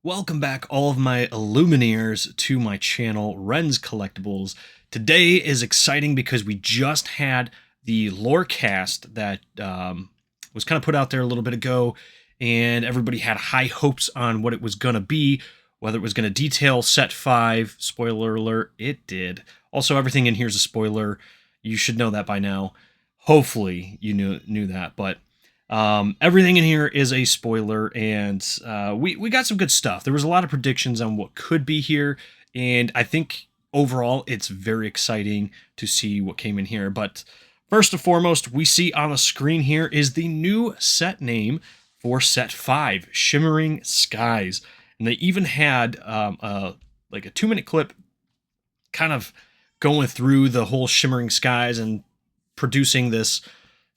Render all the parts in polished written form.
Welcome back, all of my Illumineers, to my channel, Ren's Collectibles. Today is exciting because we just had the Lorcast that was kind of put out there a little bit ago, and everybody had high hopes on what it was going to be, whether it was going to detail Set 5. Spoiler alert, it did. Also, everything in here is a spoiler. You should know that by now. Hopefully you knew that, but everything in here is a spoiler, and we got some good stuff. There was a lot of predictions on what could be here, and I think overall it's very exciting to see what came in here. But first and foremost, we see on the screen here is the new set name for Set 5, Shimmering Skies. And they even had like a 2-minute clip kind of going through the whole Shimmering Skies and producing this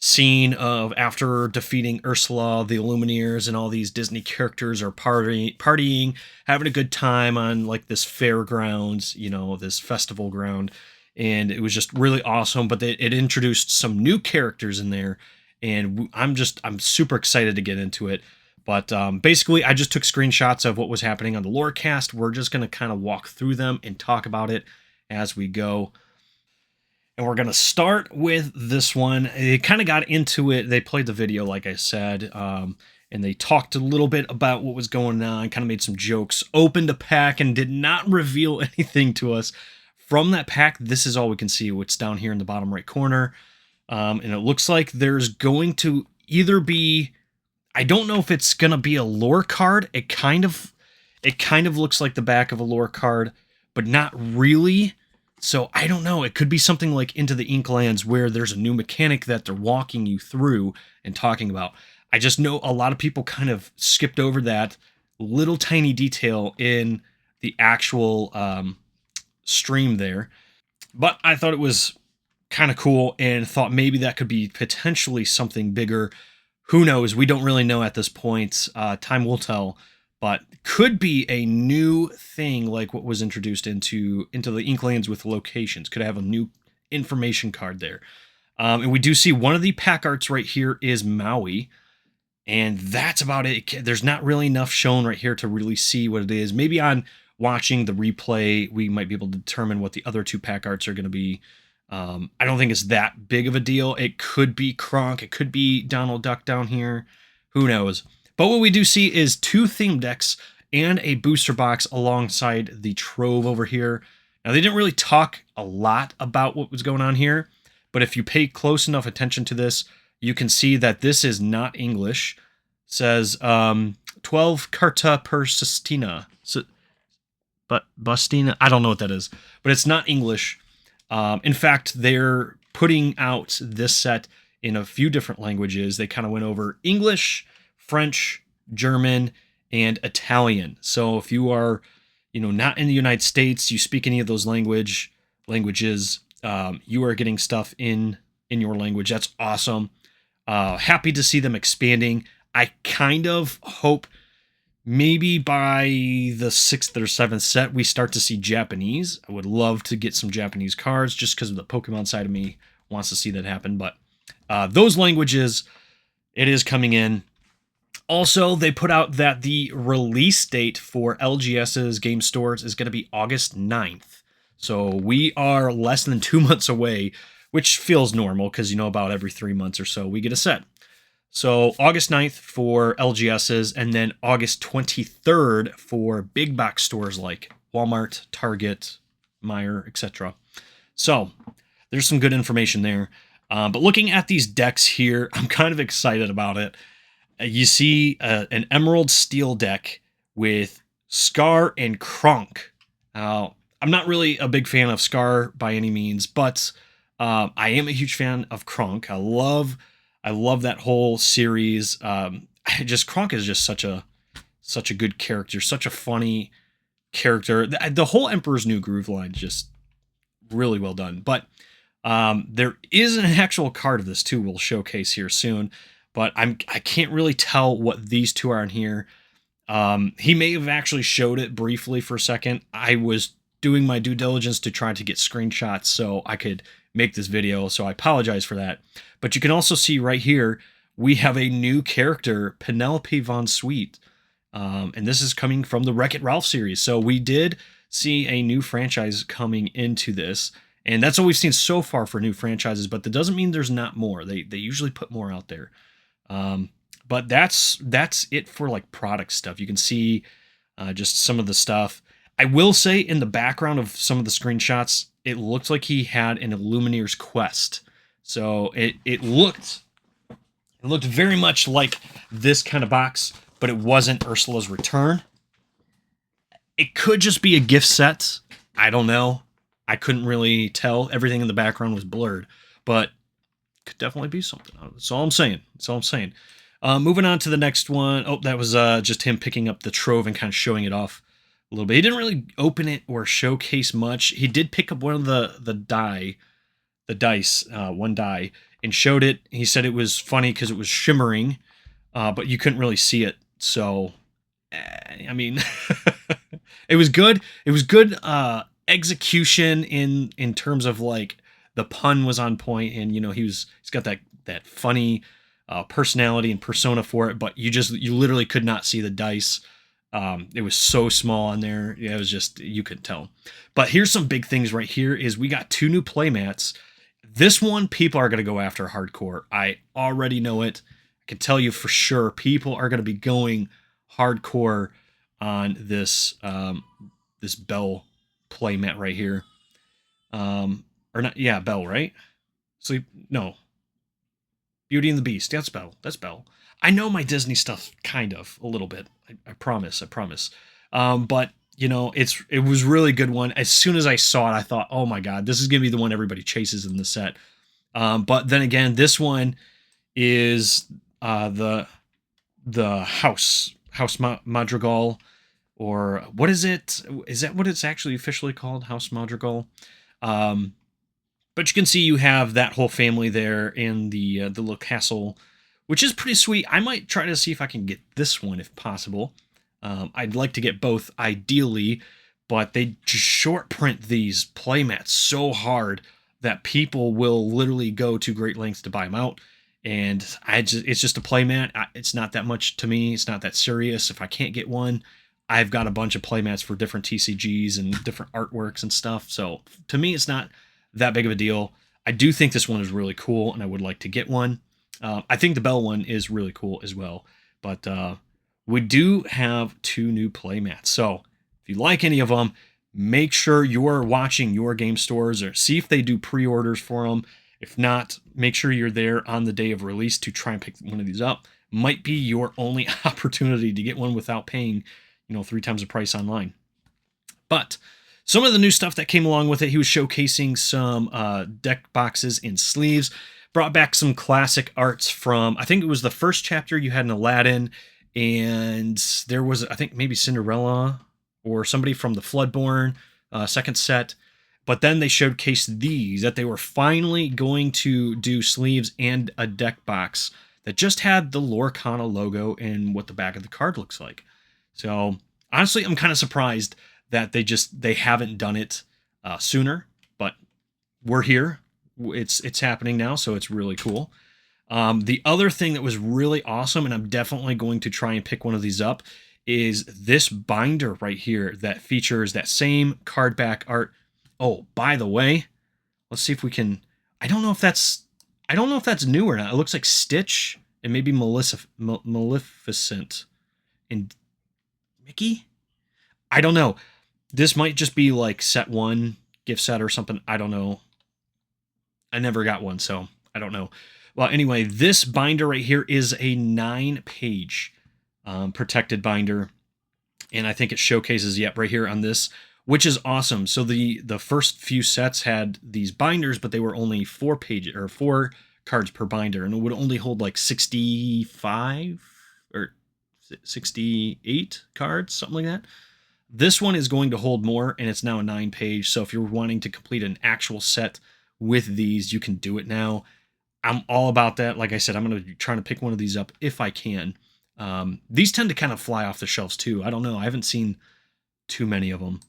scene of after defeating Ursula, the Illumineers, and all these Disney characters are partying, having a good time on like this fairgrounds, this festival ground. And it was just really awesome, but it introduced some new characters in there, and I'm super excited to get into it. But basically, I just took screenshots of what was happening on the Lorcast. We're just going to kind of walk through them and talk about it as we go. And we're going to start with this one. They kind of got into it. They played the video, like I said, and they talked a little bit about what was going on, kind of made some jokes, opened a pack, and did not reveal anything to us. From that pack, this is all we can see. What's down here in the bottom right corner. And it looks like there's going to either be, I don't know if it's going to be a lore card. It kind of looks like the back of a lore card, but not really. So I don't know. It could be something like Into the Inklands, where there's a new mechanic that they're walking you through and talking about. I just know a lot of people kind of skipped over that little tiny detail in the actual stream there. But I thought it was kind of cool and thought maybe that could be potentially something bigger. Who knows? We don't really know at this point. Time will tell. But could be a new thing like what was introduced into the Inklands with locations. Could have a new information card there. And we do see one of the pack arts right here is Maui. And that's about it. There's not really enough shown right here to really see what it is. Maybe on watching the replay, we might be able to determine what the other two pack arts are going to be. I don't think it's that big of a deal. It could be Kronk. It could be Donald Duck down here. Who knows? But what we do see is 2 theme decks and a booster box alongside the Trove over here. Now, they didn't really talk a lot about what was going on here, but if you pay close enough attention to this, you can see that this is not English. It says 12 carta per sestina. So, but bustina, I don't know what that is, but it's not English. In fact, they're putting out this set in a few different languages. They kind of went over English, French, German, and Italian. So if you are, not in the United States, you speak any of those languages, you are getting stuff in your language. That's awesome. Happy to see them expanding. I kind of hope maybe by the 6th or 7th set, we start to see Japanese. I would love to get some Japanese cards just because of the Pokemon side of me wants to see that happen. But those languages, it is coming in. Also, they put out that the release date for LGS's game stores is going to be August 9th. So we are less than 2 months away, which feels normal because, about every 3 months or so we get a set. So August 9th for LGS's, and then August 23rd for big box stores like Walmart, Target, Meijer, etc. So there's some good information there. But looking at these decks here, I'm kind of excited about it. You see an Emerald Steel deck with Scar and Kronk. I'm not really a big fan of Scar by any means, but I am a huge fan of Kronk. I love that whole series. Kronk is just such a good character, such a funny character. The whole Emperor's New Groove line just really well done. But there is an actual card of this too. We'll showcase here soon. But I can't really tell what these two are in here. He may have actually showed it briefly for a second. I was doing my due diligence to try to get screenshots so I could make this video, so I apologize for that. But you can also see right here, we have a new character, Penelope Von Sweet. And this is coming from the Wreck-It Ralph series. So we did see a new franchise coming into this, and that's all we've seen so far for new franchises, but that doesn't mean there's not more. They usually put more out there. But that's it for like product stuff. You can see just some of the stuff. I will say in the background of some of the screenshots, it looked like he had an Illumineer's quest. So it looked very much like this kind of box, but it wasn't Ursula's Return. It could just be a gift set. I don't know. I couldn't really tell. Everything in the background was blurred, but could definitely be something. That's all I'm saying. That's all I'm saying. Moving on to the next one. Oh, that was just him picking up the Trove and kind of showing it off a little bit. He didn't really open it or showcase much. He did pick up one of the dice, one die, and showed it. He said it was funny because it was shimmering, but you couldn't really see it. So, I mean, it was good. It was good execution in terms of like the pun was on point, and you know he's got that funny personality and persona for it. But you literally could not see the dice. It was so small on there. Yeah, it was just, you couldn't tell. But here's some big things right here is we got 2 new playmats. This one, people are going to go after hardcore. I already know it. I can tell you for sure, people are going to be going hardcore on this this Belle playmat right here. Or not, yeah, Belle, right? No. Beauty and the Beast. That's Belle. That's Belle. I know my Disney stuff kind of a little bit. I promise. But you know, it was really good one. As soon as I saw it, I thought, oh my god, this is gonna be the one everybody chases in the set. But then again, this one is the House Madrigal, or what is it? Is that what it's actually officially called? House Madrigal. But you can see you have that whole family there in the little castle, which is pretty sweet. I might try to see if I can get this one if possible. I'd like to get both ideally, but they just short print these playmats so hard that people will literally go to great lengths to buy them out. And it's just a playmat. It's not that much to me. It's not that serious. If I can't get one, I've got a bunch of playmats for different TCGs and different artworks and stuff. So to me, it's not that big of a deal. I do think this one is really cool, and I would like to get one. I think the Belle one is really cool as well. But we do have 2 new playmats. So if you like any of them, make sure you're watching your game stores or see if they do pre-orders for them. If not, make sure you're there on the day of release to try and pick one of these up. Might be your only opportunity to get one without paying, 3 times the price online. But some of the new stuff that came along with it, he was showcasing some deck boxes and sleeves. Brought back some classic arts from, I think it was the first chapter. You had an Aladdin, and there was, I think, maybe Cinderella or somebody from the Floodborn second set. But then they showcased these, that they were finally going to do sleeves and a deck box that just had the Lorcana logo and what the back of the card looks like. So honestly, I'm kind of surprised that they haven't done it sooner, but we're here. It's happening now, so it's really cool. The other thing that was really awesome, and I'm definitely going to try and pick one of these up, is this binder right here that features that same card back art. Oh, by the way, let's see if we can. I don't know if that's new or not. It looks like Stitch and maybe Maleficent and Mickey. I don't know. This might just be like set 1 gift set or something. I don't know. I never got one, so I don't know. Well, anyway, this binder right here is a 9-page protected binder, and I think it showcases, yep, right here on this, which is awesome. So the first few sets had these binders, but they were only 4 cards per binder, and it would only hold like 65 or 68 cards, something like that. This one is going to hold more, and it's now a 9-page. So if you're wanting to complete an actual set with these, you can do it now. I'm all about that. Like I said, I'm going to be trying to pick one of these up if I can. These tend to kind of fly off the shelves too. I don't know. I haven't seen too many of them.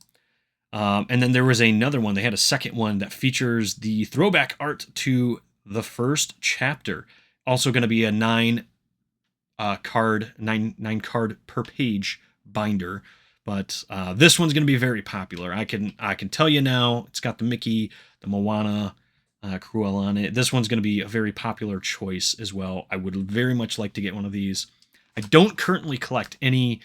And then there was another one. They had a second one that features the throwback art to the first chapter. Also going to be a 9 card, nine card per page binder. But this one's going to be very popular. I can tell you now. It's got the Mickey, the Moana, Cruella on it. This one's going to be a very popular choice as well. I would very much like to get one of these. I don't currently collect any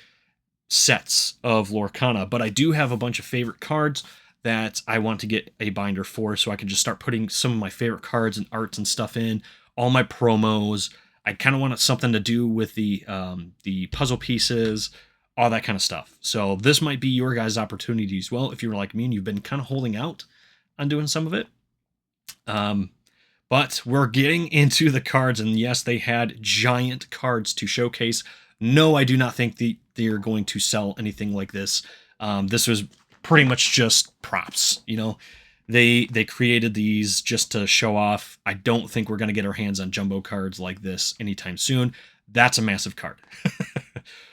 sets of Lorcana, but I do have a bunch of favorite cards that I want to get a binder for, so I can just start putting some of my favorite cards and arts and stuff in, all my promos. I kind of want something to do with the puzzle pieces, all that kind of stuff. So this might be your guys' opportunity as well, if you're like me and you've been kind of holding out on doing some of it. But we're getting into the cards, and yes, they had giant cards to showcase. No, I do not think they're going to sell anything like this. This was pretty much just props, you know. They created these just to show off. I don't think we're going to get our hands on jumbo cards like this anytime soon. That's a massive card.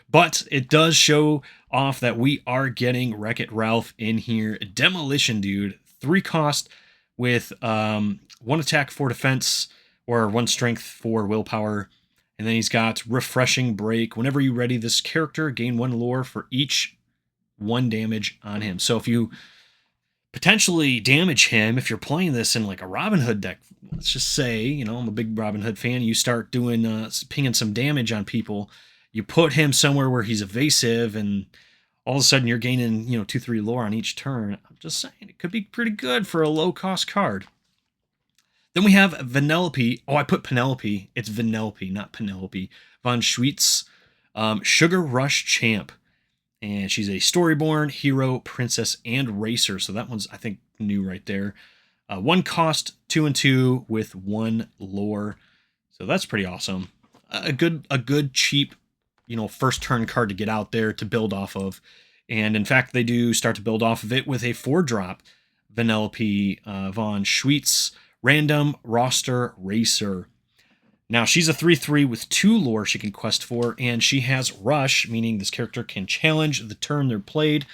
But it does show off that we are getting Wreck-It Ralph in here. Demolition Dude, 3 cost with 1 attack, 4 defense, or 1 strength, 4 willpower. And then he's got Refreshing Break. Whenever you ready this character, gain 1 lore for each 1 damage on him. So if you potentially damage him, if you're playing this in like a Robin Hood deck, let's just say, you know, I'm a big Robin Hood fan, you start doing pinging some damage on people, you put him somewhere where he's evasive, and all of a sudden you're gaining, you know, 2-3 lore on each turn. I'm just saying, it could be pretty good for a low-cost card. Then we have Vanellope. Oh, I put Penelope. It's Vanellope, not Penelope. Von Schweetz, Sugar Rush Champ. And she's a Storyborn, Hero, Princess, and Racer. So that one's, I think, new right there. 1 cost, 2 and 2 with 1 lore. So that's pretty awesome. A good cheap, you know, first turn card to get out there to build off of. And in fact, they do start to build off of it with a 4-drop Vanellope Von Schweetz Random Roster Racer. Now, she's a 3/3 with 2 lore she can quest for, and she has Rush, meaning this character can challenge the turn they're played.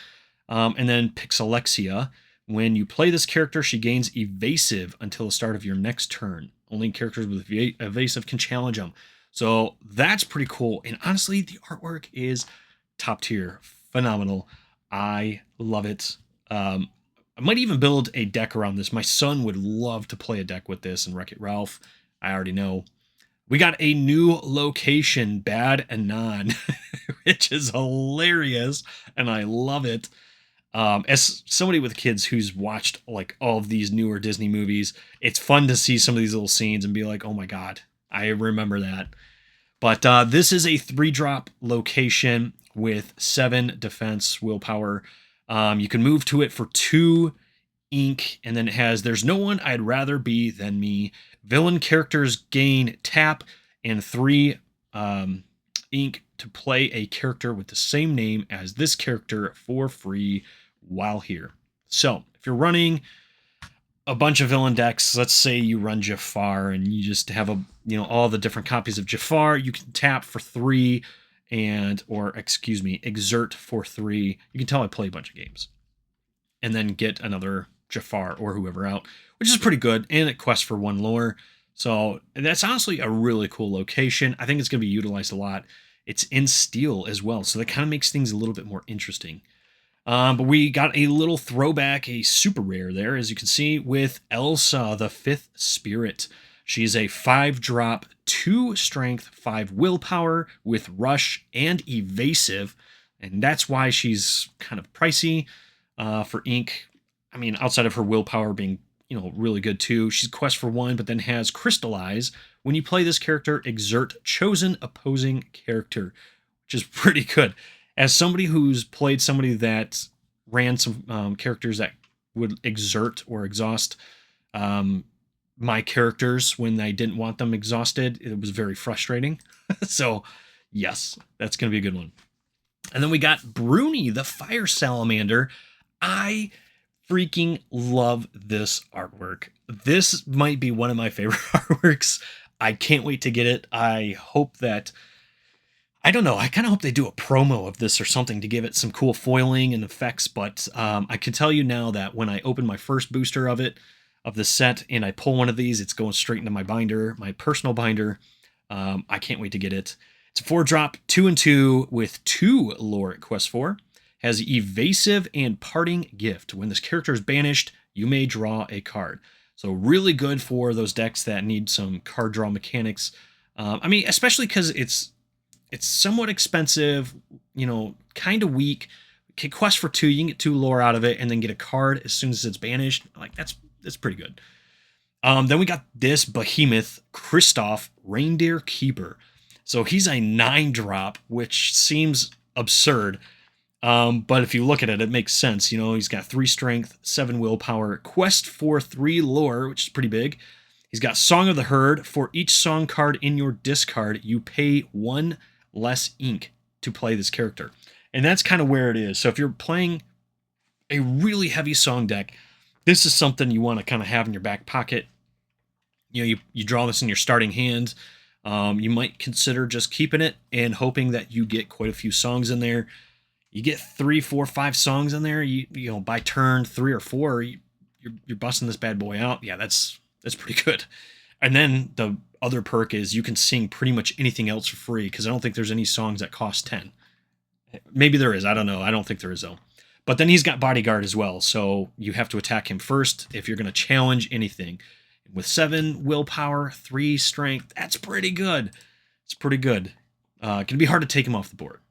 And then Pixelexia. When you play this character, she gains Evasive until the start of your next turn. Only characters with Evasive can challenge them. So that's pretty cool. And honestly, the artwork is top tier. Phenomenal. I love it. I might even build a deck around this. My son would love to play a deck with this and Wreck-It Ralph. I already know. We got a new location, Bad Anon, which is hilarious, and I love it. As somebody with kids who's watched like all of these newer Disney movies, it's fun to see some of these little scenes and be like, oh my God, I remember that. But this is a 3-drop location with 7 defense willpower. You can move to it for 2 ink, and then it has There's No One I'd Rather Be Than Me. Villain characters gain tap and 3 ink to play a character with the same name as this character for free while here. So if you're running a bunch of villain decks, let's say you run Jafar and you just have all the different copies of Jafar, you can tap for 3 exert for 3. You can tell I play a bunch of games. And then get another Jafar or whoever out, which is pretty good, and it quests for 1 lore. So that's honestly a really cool location. I think it's going to be utilized a lot. It's in steel as well, so that kind of makes things a little bit more interesting. But we got a little throwback, a super rare there, as you can see, with Elsa, the 5th Spirit. She's a 5-drop, 2 strength, 5 willpower with rush and evasive, and that's why she's kind of pricey for ink. I mean, outside of her willpower being, really good too. She's quest for 1, but then has Crystallize. When you play this character, exert chosen opposing character, which is pretty good. As somebody who's played somebody that ran some characters that would exert or exhaust my characters when I didn't want them exhausted, it was very frustrating. So, yes, that's going to be a good one. And then we got Bruni, the Fire Salamander. I freaking love this artwork. This might be one of my favorite artworks. I can't wait to get it. I hope that, I don't know, I kind of hope they do a promo of this or something to give it some cool foiling and effects, but I can tell you now that when I open my first booster of the set, and I pull one of these, it's going straight into my binder, my personal binder. I can't wait to get it. It's a 4-drop, 2/2 with 2 lore at Quest 4. Has Evasive and Parting Gift. When this character is banished, you may draw a card. So really good for those decks that need some card draw mechanics. I mean, especially because it's somewhat expensive, kind of weak. Quest for 2, you can get 2 lore out of it and then get a card as soon as it's banished. Like, that's pretty good. Then we got this behemoth, Kristoff, Reindeer Keeper. So he's a 9-drop, which seems absurd. But if you look at it, it makes sense. He's got 3 strength, 7 willpower, quest for 3 lore, which is pretty big. He's got Song of the Herd. For each song card in your discard, you pay 1 less ink to play this character. And that's kind of where it is. So if you're playing a really heavy song deck, this is something you want to kind of have in your back pocket. You draw this in your starting hand. You might consider just keeping it and hoping that you get quite a few songs in there. You get 3, 4, 5 songs in there. By turn 3 or 4, you're busting this bad boy out. Yeah, that's pretty good. And then the other perk is you can sing pretty much anything else for free, because I don't think there's any songs that cost 10. Maybe there is. I don't know. I don't think there is, though. But then he's got Bodyguard as well, so you have to attack him first if you're going to challenge anything. With 7 willpower, 3 strength, that's pretty good. It's pretty good. Can be hard to take him off the board.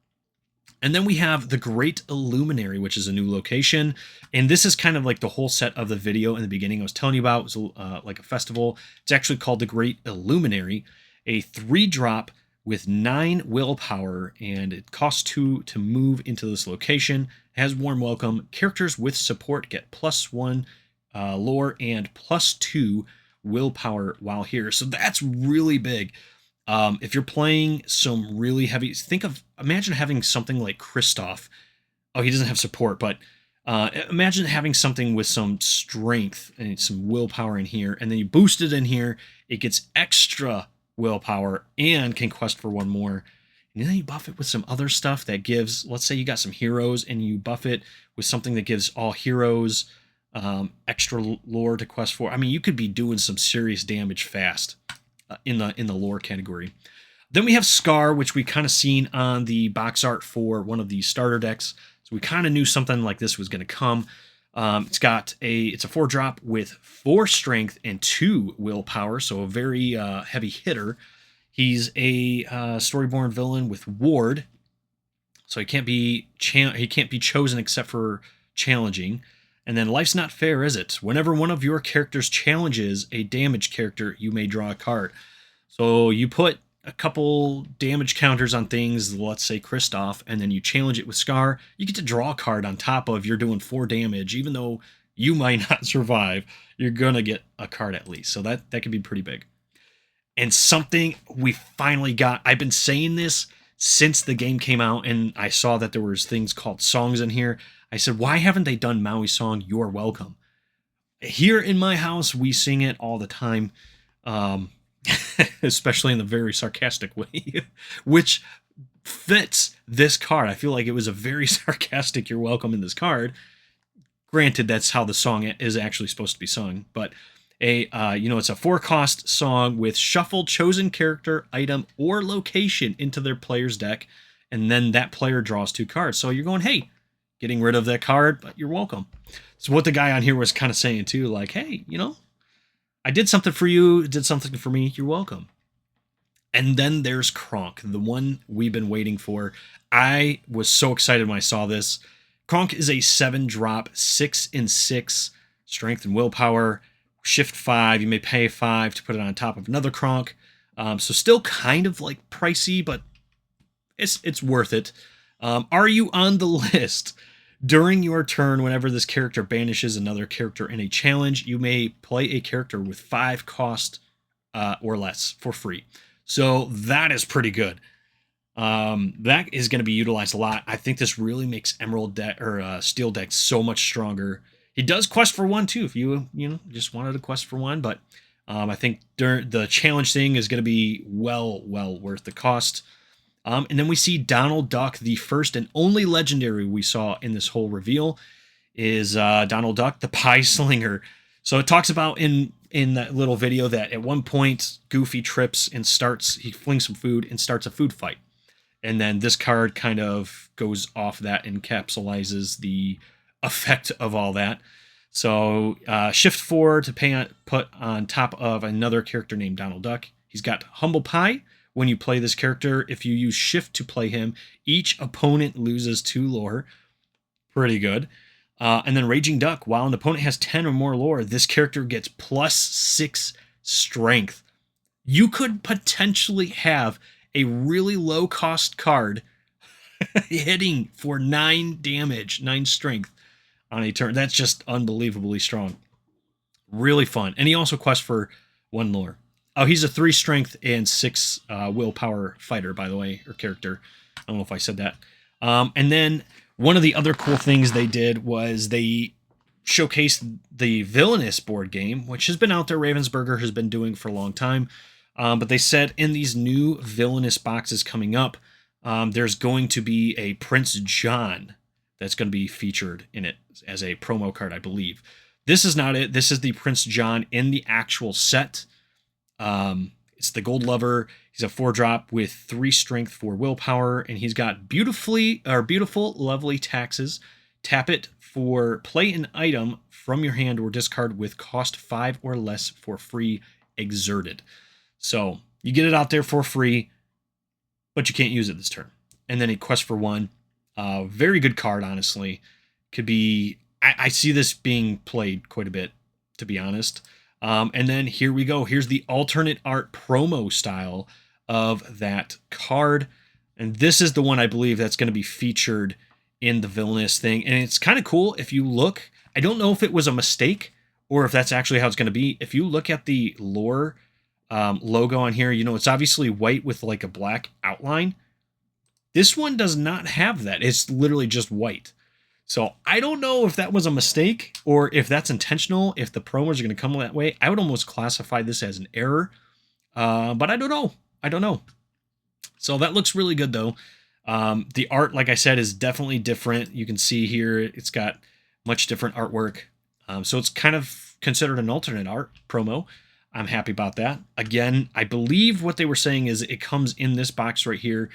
And then we have the Great Illuminary, which is a new location. And this is kind of like the whole set of the video in the beginning I was telling you about. It was like a festival. It's actually called the Great Illuminary, a 3-drop with 9 willpower, and it costs 2 to move into this location. It has warm welcome. Characters with support get +1 lore and +2 willpower while here. So that's really big. If you're playing some really heavy, imagine having something like Kristoff. Oh, he doesn't have support, but imagine having something with some strength and some willpower in here, and then you boost it in here. It gets extra willpower and can quest for 1 more. And then you buff it with some other stuff that gives, let's say you got some heroes and you buff it with something that gives all heroes extra lore to quest for. I mean, you could be doing some serious damage fast in the lore category. Then we have Scar, which we kind of seen on the box art for one of the starter decks. So we kind of knew something like this was going to come. It's a 4-drop with 4 strength and 2 willpower, so a very heavy hitter. He's a Storyborn villain with ward, so he can't be chosen except for challenging. And then Life's Not Fair, is it? Whenever one of your characters challenges a damage character, you may draw a card. So you put a couple damage counters on things, let's say Kristoff, and then you challenge it with Scar, you get to draw a card on top of you're doing 4 damage. Even though you might not survive, you're going to get a card at least. So that can be pretty big. And something we finally got, I've been saying this since the game came out, and I saw that there was things called songs in here. I said, why haven't they done Maui's song, You're Welcome? Here in my house, we sing it all the time, especially in the very sarcastic way, which fits this card. I feel like it was a very sarcastic You're Welcome in this card. Granted, that's how the song is actually supposed to be sung, but it's a 4-cost song with shuffle chosen character, item, or location into their player's deck, and then that player draws 2 cards. So you're going, hey, getting rid of that card, but you're welcome. So what the guy on here was kind of saying too, like, hey, I did something for you, did something for me, you're welcome. And then there's Kronk, the one we've been waiting for. I was so excited when I saw this. Kronk is a 7-drop, 6 and 6 strength and willpower, shift 5. You may pay 5 to put it on top of another Kronk. So still kind of like pricey, but it's worth it. Are you on the list? During your turn, whenever this character banishes another character in a challenge, you may play a character with 5 cost or less for free. So that is pretty good. That is going to be utilized a lot. I think this really makes Emerald deck or Steel deck so much stronger. He does quest for 1 too, if you just wanted to quest for 1, but I think the challenge thing is going to be well worth the cost. And then we see Donald Duck, the first and only legendary we saw in this whole reveal, is Donald Duck, the Pie Slinger. So it talks about in that little video that at one point Goofy trips and he flings some food and starts a food fight. And then this card kind of goes off that, encapsulates the effect of all that. So shift 4 to put on top of another character named Donald Duck. He's got Humble Pie. When you play this character, if you use shift to play him, each opponent loses 2 lore. Pretty good. And then Raging Duck. While an opponent has 10 or more lore, this character gets +6 strength. You could potentially have a really low cost card hitting for 9 damage, 9 strength on a turn. That's just unbelievably strong. Really fun. And he also quests for 1 lore. Oh, he's a 3 strength and 6 willpower fighter, by the way, or character. I don't know if I said that. And then one of the other cool things they did was they showcased the Villainous board game, which has been out there. Ravensburger has been doing for a long time. But they said in these new Villainous boxes coming up, there's going to be a Prince John that's going to be featured in it as a promo card, I believe. This is not it. This is the Prince John in the actual set. It's the Gold Lover. He's a 4-drop with 3 strength, 4 willpower, and he's got beautiful, lovely taxes. Tap it for play an item from your hand or discard with cost 5 or less for free exerted. So you get it out there for free, but you can't use it this turn. And then a quest for 1. Very good card, honestly. Could be, I see this being played quite a bit, to be honest. And then here we go. Here's the alternate art promo style of that card. And this is the one I believe that's going to be featured in the Villainous thing. And it's kind of cool if you look. I don't know if it was a mistake or if that's actually how it's going to be. If you look at the lore logo on here, you know, it's obviously white with like a black outline. This one does not have that. It's literally just white. So I don't know if that was a mistake or if that's intentional, if the promos are going to come that way. I would almost classify this as an error, but I don't know. I don't know. So that looks really good, though. The art, like I said, is definitely different. You can see here it's got much different artwork. So it's kind of considered an alternate art promo. I'm happy about that. Again, I believe what they were saying is it comes in this box right here,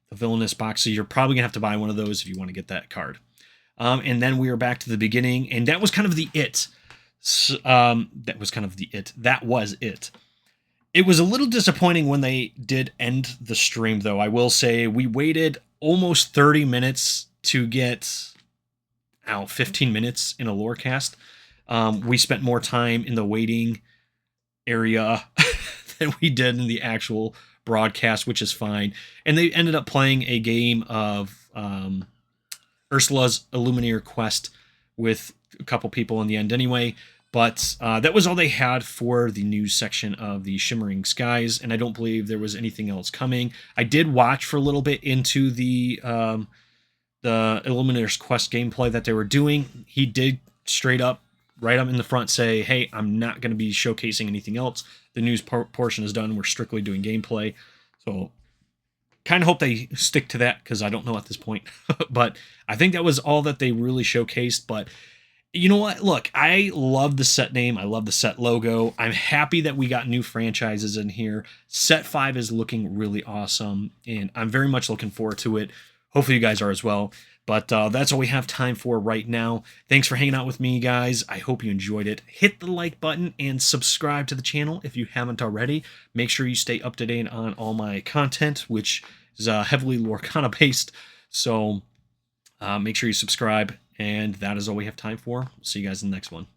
the Villainous box. So you're probably going to have to buy one of those if you want to get that card. And then we are back to the beginning, and that was kind of the it. That was it. It was a little disappointing when they did end the stream, though. I will say we waited almost 30 minutes to get 15 minutes in a Lorcast. We spent more time in the waiting area than we did in the actual broadcast, which is fine. And they ended up playing a game of Ursula's Illuminator quest with a couple people in the end anyway. But that was all they had for the news section of the Shimmering Skies, and I don't believe there was anything else coming. I did watch for a little bit into the Illuminator's quest gameplay that they were doing. He did straight up, right up in the front, say, hey, I'm not going to be showcasing anything else. The news portion is done. We're strictly doing gameplay. So kind of hope they stick to that because I don't know at this point. But I think that was all that they really showcased. But you know what? Look, I love the set name. I love the set logo. I'm happy that we got new franchises in here. Set 5 is looking really awesome, and I'm very much looking forward to it. Hopefully you guys are as well. But that's all we have time for right now. Thanks for hanging out with me, guys. I hope you enjoyed it. Hit the like button and subscribe to the channel if you haven't already. Make sure you stay up to date on all my content, which is heavily Lorcana based. So make sure you subscribe. And that is all we have time for. See you guys in the next one.